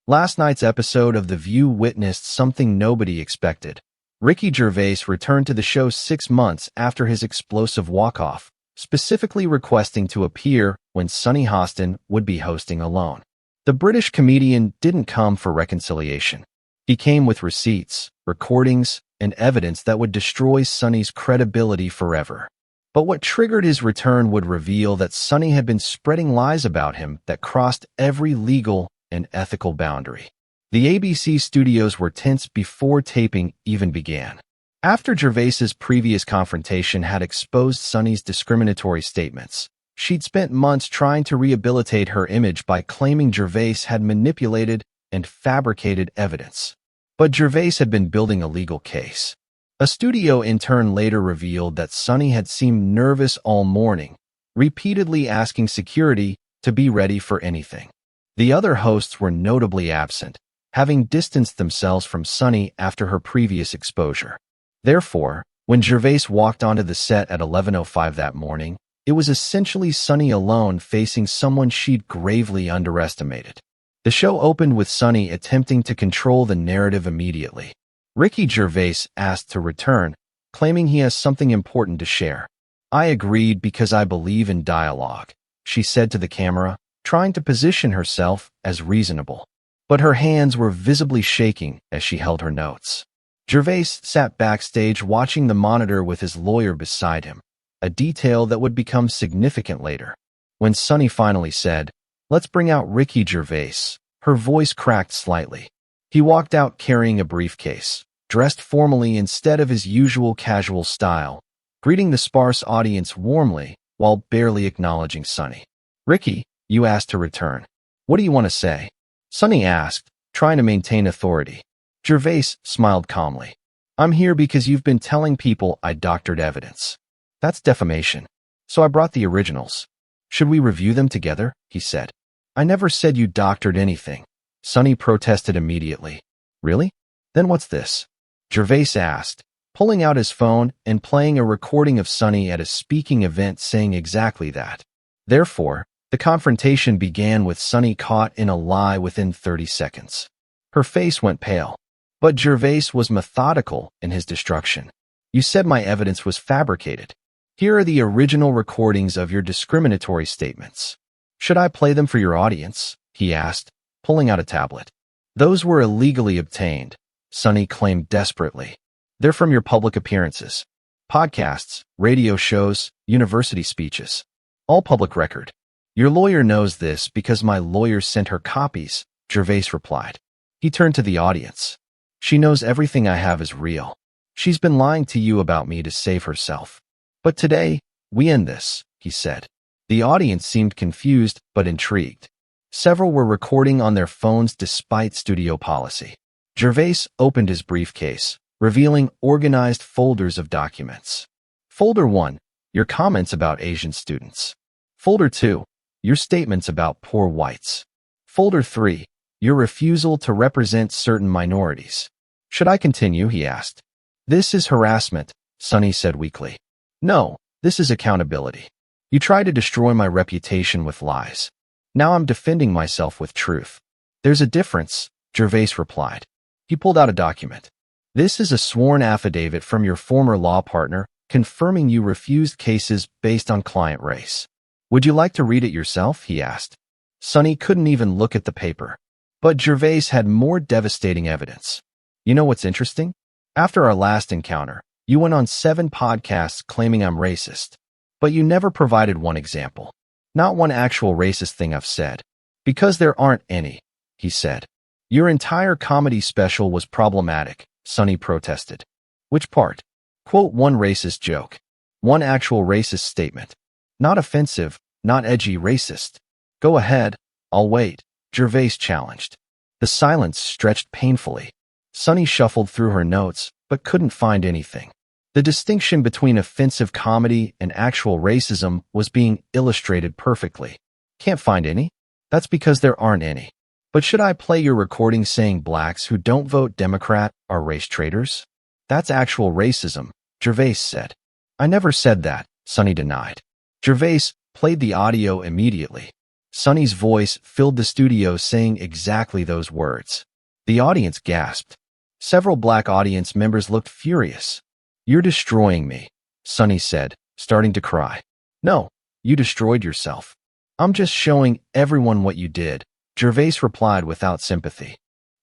Last night's episode of The View witnessed something nobody expected. Ricky Gervais returned to the show 6 months after his explosive walk-off, specifically requesting to appear when Sunny Hostin would be hosting alone. The British comedian didn't come for reconciliation. He came with receipts, recordings, and evidence that would destroy Sunny's credibility forever. But what triggered his return would reveal that Sunny had been spreading lies about him that crossed every legal and ethical boundary. The ABC studios were tense before taping even began. After Gervais's previous confrontation had exposed Sunny's discriminatory statements, she'd spent months trying to rehabilitate her image by claiming Gervais had manipulated and fabricated evidence. But Gervais had been building a legal case. A studio intern later revealed that Sunny had seemed nervous all morning, repeatedly asking security to be ready for anything. The other hosts were notably absent, having distanced themselves from Sunny after her previous exposure. Therefore, when Gervais walked onto the set at 11:05 that morning, it was essentially Sunny alone facing someone she'd gravely underestimated. The show opened with Sunny attempting to control the narrative immediately. Ricky Gervais asked to return, claiming he has something important to share. "I agreed because I believe in dialogue," she said to the camera, trying to position herself as reasonable. But her hands were visibly shaking as she held her notes. Gervais sat backstage watching the monitor with his lawyer beside him, a detail that would become significant later. When Sunny finally said, "Let's bring out Ricky Gervais," her voice cracked slightly. He walked out carrying a briefcase, dressed formally instead of his usual casual style, greeting the sparse audience warmly while barely acknowledging Sunny. "Ricky, you asked to return. What do you want to say?" Sunny asked, trying to maintain authority. Gervais smiled calmly. "I'm here because you've been telling people I doctored evidence. That's defamation. So I brought the originals. Should we review them together?" he said. "I never said you doctored anything." Sunny protested immediately. "Really? Then what's this?" Gervais asked, pulling out his phone and playing a recording of Sunny at a speaking event saying exactly that. Therefore, the confrontation began with Sunny caught in a lie within 30 seconds. Her face went pale, but Gervais was methodical in his destruction. "You said my evidence was fabricated. Here are the original recordings of your discriminatory statements. Should I play them for your audience?" he asked, pulling out a tablet. "Those were illegally obtained," Sunny claimed desperately. "They're from your public appearances, podcasts, radio shows, university speeches. All public record. Your lawyer knows this because my lawyer sent her copies," Gervais replied. He turned to the audience. "She knows everything I have is real. She's been lying to you about me to save herself. But today, we end this," he said. The audience seemed confused but intrigued. Several were recording on their phones despite studio policy. Gervais opened his briefcase, revealing organized folders of documents. Folder 1, your comments about Asian students. Folder 2, your statements about poor whites. Folder 3, your refusal to represent certain minorities. "Should I continue?" he asked. "This is harassment," Sunny said weakly. "No, this is accountability. You tried to destroy my reputation with lies. Now I'm defending myself with truth." "There's a difference," Gervais replied. He pulled out a document. "This is a sworn affidavit from your former law partner confirming you refused cases based on client race. Would you like to read it yourself?" he asked. Sunny couldn't even look at the paper. But Gervais had more devastating evidence. "You know what's interesting? After our last encounter, you went on 7 podcasts claiming I'm racist. But you never provided one example. Not one actual racist thing I've said. Because there aren't any," he said. "Your entire comedy special was problematic," Sunny protested. "Which part?" "Quote one racist joke. One actual racist statement. Not offensive, not edgy racist." "Go ahead, I'll wait," Gervais challenged. The silence stretched painfully. Sunny shuffled through her notes, but couldn't find anything. The distinction between offensive comedy and actual racism was being illustrated perfectly. "Can't find any? That's because there aren't any. But should I play your recording saying blacks who don't vote Democrat are race traitors?" "That's actual racism," Gervais said. "I never said that," Sunny denied. Gervais played the audio immediately. Sonny's voice filled the studio saying exactly those words. The audience gasped. Several black audience members looked furious. "You're destroying me," Sonny said, starting to cry. "No, you destroyed yourself. I'm just showing everyone what you did," Gervais replied without sympathy.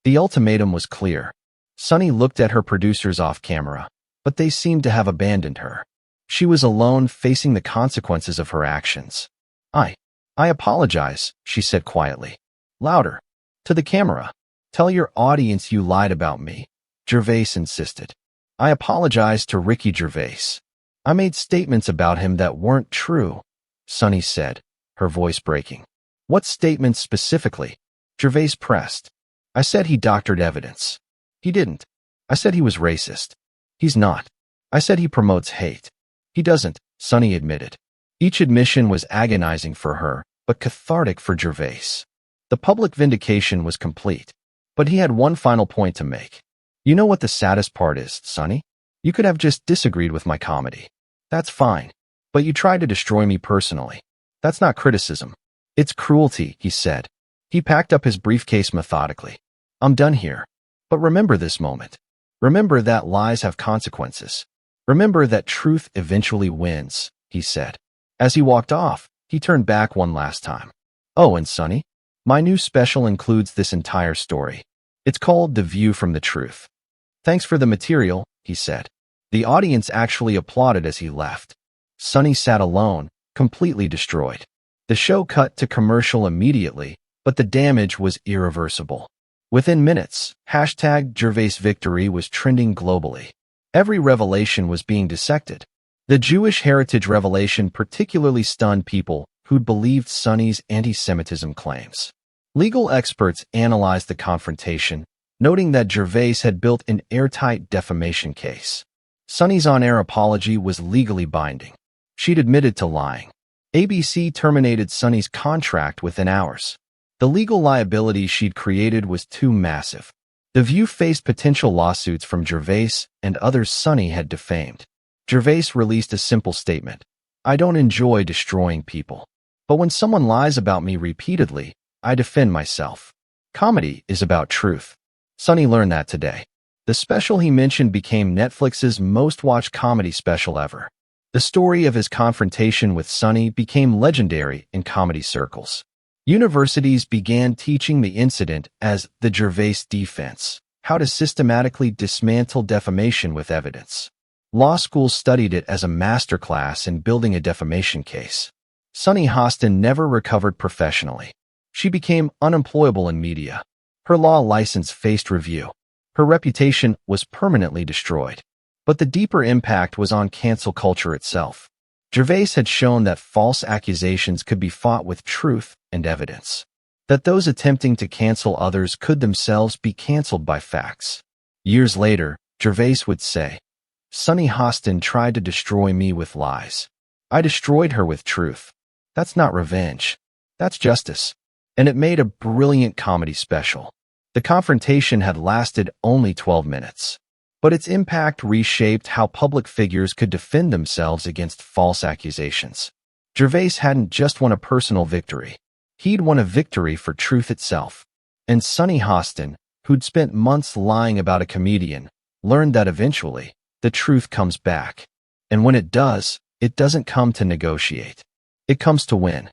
The ultimatum was clear. Sonny looked at her producers off camera, but they seemed to have abandoned her. She was alone facing the consequences of her actions. I apologize," she said quietly. "Louder. To the camera. Tell your audience you lied about me," Gervais insisted. "I apologize to Ricky Gervais. I made statements about him that weren't true," Sonny said, her voice breaking. "What statements specifically?" Gervais pressed. "I said he doctored evidence." "He didn't." "I said he was racist." "He's not." "I said he promotes hate." "He doesn't," Sonny admitted. Each admission was agonizing for her, but cathartic for Gervais. The public vindication was complete. But he had one final point to make. "You know what the saddest part is, Sonny? You could have just disagreed with my comedy. That's fine. But you tried to destroy me personally. That's not criticism. It's cruelty," he said. He packed up his briefcase methodically. "I'm done here. But remember this moment. Remember that lies have consequences. Remember that truth eventually wins," he said. As he walked off, he turned back one last time. "Oh, and Sonny, my new special includes this entire story. It's called The View from the Truth. Thanks for the material," he said. The audience actually applauded as he left. Sonny sat alone, completely destroyed. The show cut to commercial immediately, but the damage was irreversible. Within minutes, #GervaisVictory was trending globally. Every revelation was being dissected. The Jewish heritage revelation particularly stunned people who'd believed Sonny's anti-Semitism claims. Legal experts analyzed the confrontation, noting that Gervais had built an airtight defamation case. Sonny's on-air apology was legally binding. She'd admitted to lying. ABC terminated Sonny's contract within hours. The legal liability she'd created was too massive. The View faced potential lawsuits from Gervais and others Sonny had defamed. Gervais released a simple statement. "I don't enjoy destroying people. But when someone lies about me repeatedly, I defend myself. Comedy is about truth." Sonny learned that today. The special he mentioned became Netflix's most-watched comedy special ever. The story of his confrontation with Sonny became legendary in comedy circles. Universities began teaching the incident as the Gervais defense, how to systematically dismantle defamation with evidence. Law schools studied it as a masterclass in building a defamation case. Sonny Hostin never recovered professionally. She became unemployable in media. Her law license faced review. Her reputation was permanently destroyed. But the deeper impact was on cancel culture itself. Gervais had shown that false accusations could be fought with truth and evidence. That those attempting to cancel others could themselves be canceled by facts. Years later, Gervais would say, "Sonny Hostin tried to destroy me with lies. I destroyed her with truth. That's not revenge. That's justice." And it made a brilliant comedy special. The confrontation had lasted only 12 minutes. But its impact reshaped how public figures could defend themselves against false accusations. Gervais hadn't just won a personal victory. He'd won a victory for truth itself. And Sonny Hostin, who'd spent months lying about a comedian, learned that eventually, the truth comes back. And when it does, it doesn't come to negotiate. It comes to win.